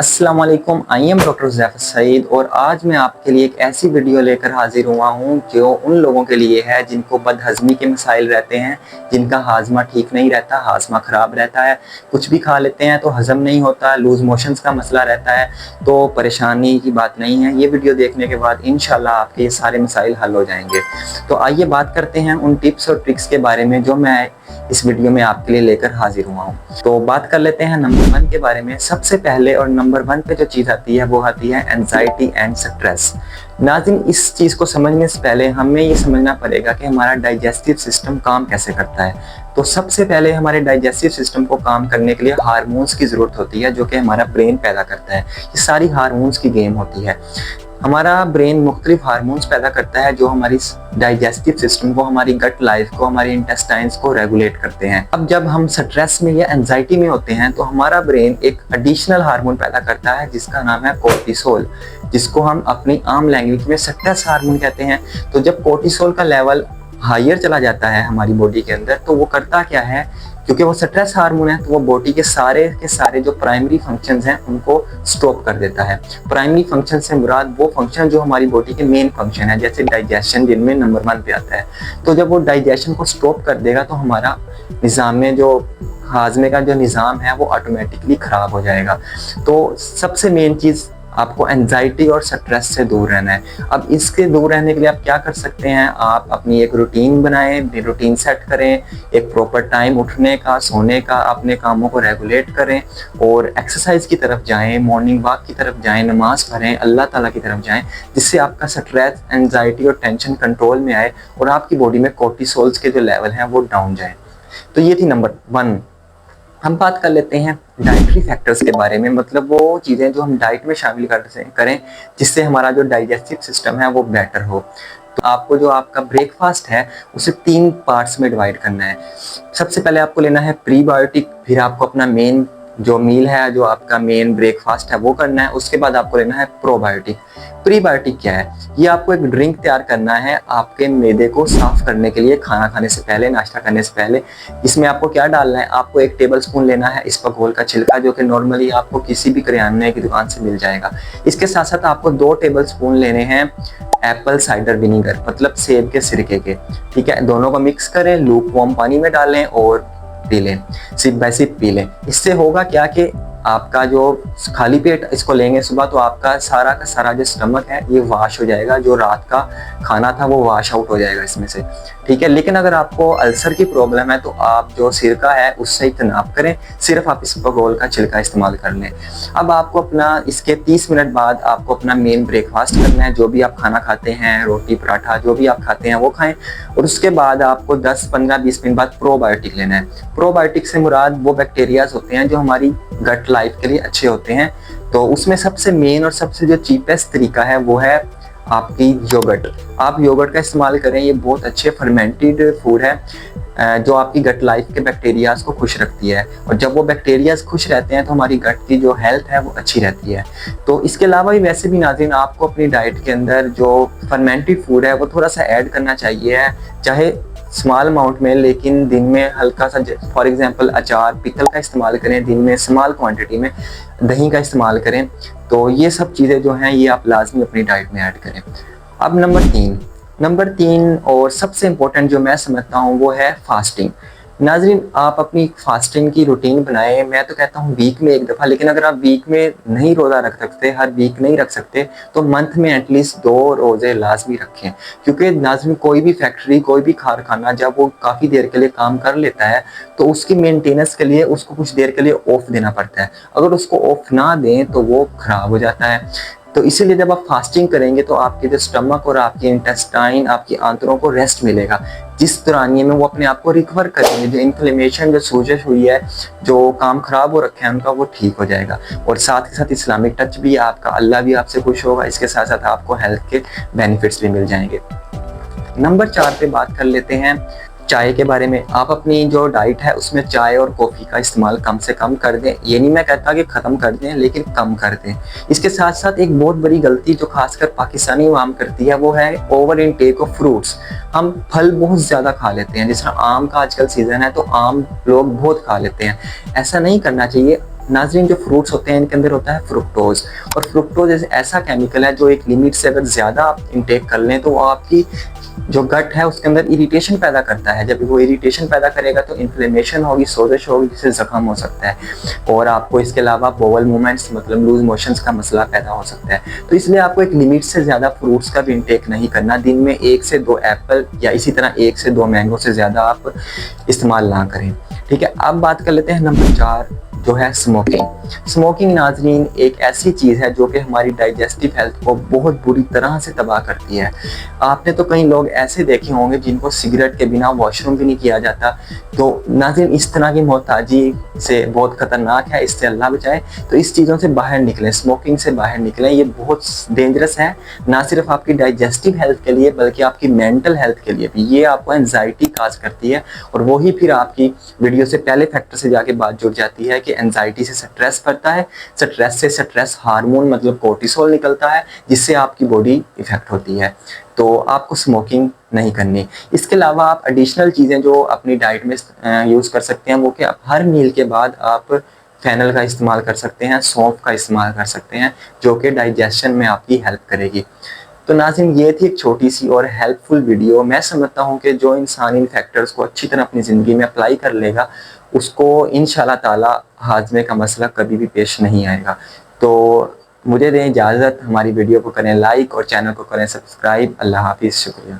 अस्सलाम वालेकुम। I am doctor ज़ैफ़र Saeed और आज मैं आपके लिए एक ऐसी वीडियो लेकर हाजिर हुआ हूँ जो उन लोगों के लिए है जिनको बदहज़मी के मसाइल रहते हैं, जिनका हाजमा ठीक नहीं रहता, हाजमा ख़राब रहता है, कुछ भी खा लेते हैं तो हज़म नहीं होता, लूज़ मोशंस का मसला रहता है। तो परेशानी की बात नहीं है, ये वीडियो देखने के बाद इंशाल्लाह आपके ये सारे मसाइल हल हो जाएंगे। तो आइए बात करते हैं उन टिप्स और ट्रिक्स के बारे में जो मैं इस वीडियो में आपके लिए लेकर हाजिर हुआ हूँ। तो बात कर लेते हैं नंबर 1 के बारे में। सबसे पहले और नंबर 1 पे जो चीज़ आती है वो आती है एंजाइटी एंड स्ट्रेस। नाज़रीन, इस चीज़ को समझने से पहले हमें ये समझना पड़ेगा कि हमारा डाइजेस्टिव सिस्टम काम कैसे करता है। तो सबसे पहले हमारे डाइजेस्टिव सिस्टम को काम करने के लिए हार्मोन्स की ज़रूरत होती है जो कि हमारा ब्रेन पैदा करता है। ये सारी हार्मोन्स की गेम होती है। हमारा ब्रेन मुख्तलिफ हार्मोन्स पैदा करता है जो हमारी डाइजेस्टिव सिस्टम को, हमारी गट लाइफ को, हमारी इंटेस्टाइन्स को रेगुलेट करते हैं। अब जब हम स्ट्रेस में या एंजाइटी में होते हैं तो हमारा ब्रेन एक एडिशनल हार्मोन पैदा करता है जिसका नाम है कोर्टिसोल, जिसको हम अपनी आम लैंग्वेज में स्ट्रेस हार्मोन कहते हैं। तो जब कोर्टिसोल का लेवल हायर चला जाता है हमारी बॉडी के अंदर तो वो करता क्या है, क्योंकि वो स्ट्रेस हार्मोन है तो वो बॉडी के सारे जो प्राइमरी फंक्शंस हैं उनको स्टॉप कर देता है। प्राइमरी फंक्शन से मुराद वो फंक्शन जो हमारी बॉडी के मेन फंक्शन है, जैसे डाइजेशन जिनमें नंबर 1 पे आता है। तो जब वो डाइजेशन को स्टॉप कर देगा तो हमारा निज़ाम में जो हाजमे का जो निज़ाम है वो ऑटोमेटिकली ख़राब हो जाएगा। तो सबसे मेन चीज़ आपको एंजाइटी और स्ट्रेस से दूर रहना है। अब इसके दूर रहने के लिए आप क्या कर सकते हैं, आप अपनी एक रूटीन बनाएं, रूटीन सेट करें, एक प्रॉपर टाइम उठने का, सोने का, अपने कामों को रेगुलेट करें और एक्सरसाइज की तरफ जाएं, मॉर्निंग वॉक की तरफ जाएं, नमाज पढ़ें, अल्लाह ताला की तरफ जाएं, जिससे आपका स्ट्रेस, एंजाइटी और टेंशन कंट्रोल में आए और आपकी बॉडी में कोर्टिसोल्स के जो लेवल हैं वो डाउन जाए। तो ये थी नंबर 1। हम बात कर लेते हैं डाइटरी फैक्टर्स के बारे में, मतलब वो चीज़ें जो हम डाइट में शामिल करें जिससे हमारा जो डाइजेस्टिव सिस्टम है वो बेटर हो। तो आपको जो आपका ब्रेकफास्ट है उसे 3 पार्ट्स में डिवाइड करना है। सबसे पहले आपको लेना है प्रीबायोटिक, फिर आपको अपना मेन जो मील है, जो आपका मेन ब्रेकफास्ट है वो करना है, उसके बाद आपको लेना है प्रोबायोटिक। प्रीबायोटिक क्या है? ये आपको एक ड्रिंक तैयार करना है आपके मैदे को साफ करने के लिए, खाना खाने से पहले, नाश्ता करने से पहले। इसमें आपको क्या डालना है, आपको 1 टेबल स्पून लेना है इसबगोल का छिलका, जो कि नॉर्मली आपको किसी भी किराने की दुकान से मिल जाएगा। इसके साथ साथ आपको 2 टेबल स्पून लेने हैं एप्पल साइडर विनीगर, मतलब सेब के सिरके के। ठीक है, दोनों को मिक्स करें, लूप वार्म पानी में डालें और पी लें, सिप बाय सिप पी लें। इससे होगा क्या कि आपका जो खाली पेट इसको लेंगे सुबह तो आपका सारा का सारा जो स्टमक है ये वॉश हो जाएगा, जो रात का खाना था वो वॉश आउट हो जाएगा इसमें से। ठीक है, लेकिन अगर आपको अल्सर की प्रॉब्लम है तो आप जो सिरका है उससे इज्तनाब करें, सिर्फ आप इसबगोल का छिलका इस्तेमाल कर लें। अब आपको अपना इसके 30 मिनट बाद आपको अपना मेन ब्रेकफास्ट करना है, जो भी आप खाना खाते हैं, रोटी पराठा जो भी आप खाते हैं वो खाएं, और उसके बाद आपको 10, 15, 20 मिनट बाद प्रोबायोटिक लेना है। प्रोबायोटिक से मुराद वो बैक्टीरियाज होते हैं जो हमारी गट लाइफ के लिए अच्छे होते हैं। तो उसमें सबसे मेन और सबसे जो चीपेस्ट तरीका है वो है आपकी योगर्ट। आप योगर्ट का इस्तेमाल करें, ये बहुत अच्छे फर्मेंटेड फूड है जो आपकी गट लाइफ के बैक्टीरियाज को खुश रखती है, और जब वो बैक्टीरियाज खुश रहते हैं तो हमारी गट की जो हेल्थ है वो अच्छी रहती है। तो इसके अलावा भी वैसे भी नाज़रीन आपको अपनी डाइट के अंदर जो फर्मेंटेड फूड है वो थोड़ा सा ऐड करना चाहिए, चाहे स्मॉल अमाउंट में, लेकिन दिन में हल्का सा, फॉर एग्जांपल अचार, पिकल का इस्तेमाल करें दिन में, स्मॉल क्वांटिटी में दही का इस्तेमाल करें। तो ये सब चीज़ें जो हैं ये आप लाजमी अपनी डाइट में ऐड करें। अब नंबर 3 और सबसे इम्पोर्टेंट जो मैं समझता हूँ वो है फास्टिंग। नाज़रीन, आप अपनी फास्टिंग की रूटीन बनाएं। मैं तो कहता हूँ वीक में 1 दफ़ा, लेकिन अगर आप वीक में नहीं रोज़ा रख सकते, हर वीक नहीं रख सकते, तो मंथ में एटलीस्ट 2 रोज़े लाजमी रखें। क्योंकि नाज़रीन कोई भी फैक्ट्री, कोई भी कारखाना जब वो काफ़ी देर के लिए काम कर लेता है तो उसकी मेंटेनेंस के लिए उसको कुछ देर के लिए ऑफ देना पड़ता है। अगर उसको ऑफ ना दें तो वो ख़राब हो जाता है। तो इसीलिए जब आप फास्टिंग करेंगे तो आपके जो स्टमक और आपके इंटेस्टाइन, आपकी आंतों को रेस्ट मिलेगा, जिस दौरानिए में वो अपने आप को रिकवर करेंगे, जो इन्फ्लेमेशन, जो सूजश हुई है, जो काम खराब हो रखे हैं उनका, वो ठीक हो जाएगा। और साथ ही साथ इस्लामिक टच भी आपका, अल्लाह भी आपसे खुश होगा, इसके साथ साथ आपको हेल्थ के बेनिफिट्स भी मिल जाएंगे। नंबर 4 पे बात कर लेते हैं चाय के बारे में। आप अपनी जो डाइट है उसमें चाय और कॉफ़ी का इस्तेमाल कम से कम कर दें। ये नहीं मैं कहता कि ख़त्म कर दें, लेकिन कम कर दें। इसके साथ साथ एक बहुत बड़ी गलती जो खासकर पाकिस्तानी आवाम करती है वो है ओवर इनटेक ऑफ फ्रूट्स। हम फल बहुत ज़्यादा खा लेते हैं, जिस तरह आम का आजकल सीज़न है तो आम लोग बहुत खा लेते हैं। ऐसा नहीं करना चाहिए। नाज़रीन, जो फ्रूट्स होते हैं इनके अंदर होता है फ्रुक्टोज, और फ्रुक्टोज ऐसा केमिकल है जो एक लिमिट से अगर ज़्यादा आप इंटेक कर लें तो वो आपकी जो गट है उसके अंदर इरिटेशन पैदा करता है। जब वो इरिटेशन पैदा करेगा तो इन्फ्लेमेशन होगी, सोजश होगी, जिससे जख्म हो सकता है, और आपको इसके अलावा बोवल मूवमेंट्स मतलब लूज मोशंस का मसला पैदा हो सकता है। तो इसलिए आपको एक लिमिट से ज़्यादा फ्रूट्स का भी इंटेक नहीं करना। दिन में 1 से 2 एप्पल या इसी तरह 1 से 2 मैंगो से ज़्यादा आप इस्तेमाल ना करें। ठीक है, अब बात कर लेते हैं नंबर 4 जो है स्मोकिंग। स्मोकिंग नाजरीन एक ऐसी चीज़ है जो कि हमारी डाइजेस्टिव हेल्थ को बहुत बुरी तरह से तबाह करती है। आपने तो कई लोग ऐसे देखे होंगे जिनको सिगरेट के बिना वॉशरूम भी नहीं किया जाता। तो नाज़रीन इस तरह की मोहताजी से बहुत ख़तरनाक है, इससे अल्लाह बचाए। तो इस चीज़ों से बाहर निकलें, स्मोकिंग से बाहर निकलें। ये बहुत डेंजरस है, ना सिर्फ आपकी डाइजेस्टिव हेल्थ के लिए बल्कि आपकी मेंटल हेल्थ के लिए भी। ये आपको एंजाइटी काज करती है, और वही फिर आपकी वीडियो से पहले फैक्टर से जाके बात जुड़ जाती है कि एंजाइटी से स्ट्रेस बढ़ता है, स्ट्रेस से स्ट्रेस हार्मोन मतलब कोर्टिसोल निकलता है, जिससे आपकी बॉडी इफेक्ट होती है। तो आपको स्मोकिंग नहीं करनी। इसके अलावा आप एडिशनल चीज़ें जो अपनी डाइट में यूज़ कर सकते हैं वो कि आप हर मील के बाद आप फेनल का इस्तेमाल कर सकते हैं, सौंफ का इस्तेमाल कर सकते हैं, जो कि डाइजेशन में आपकी हेल्प करेगी। तो नाज़रीन ये थी एक छोटी सी और हेल्पफुल वीडियो। मैं समझता हूँ कि जो इंसान इन फैक्टर्स को अच्छी तरह अपनी ज़िंदगी में अप्लाई कर लेगा उसको इंशाल्लाह ताला हाजमे का मसला कभी भी पेश नहीं आएगा। तो मुझे दें इजाज़त, हमारी वीडियो को करें लाइक और चैनल को करें सब्सक्राइब। अल्लाह हाफिज़, शुक्रिया।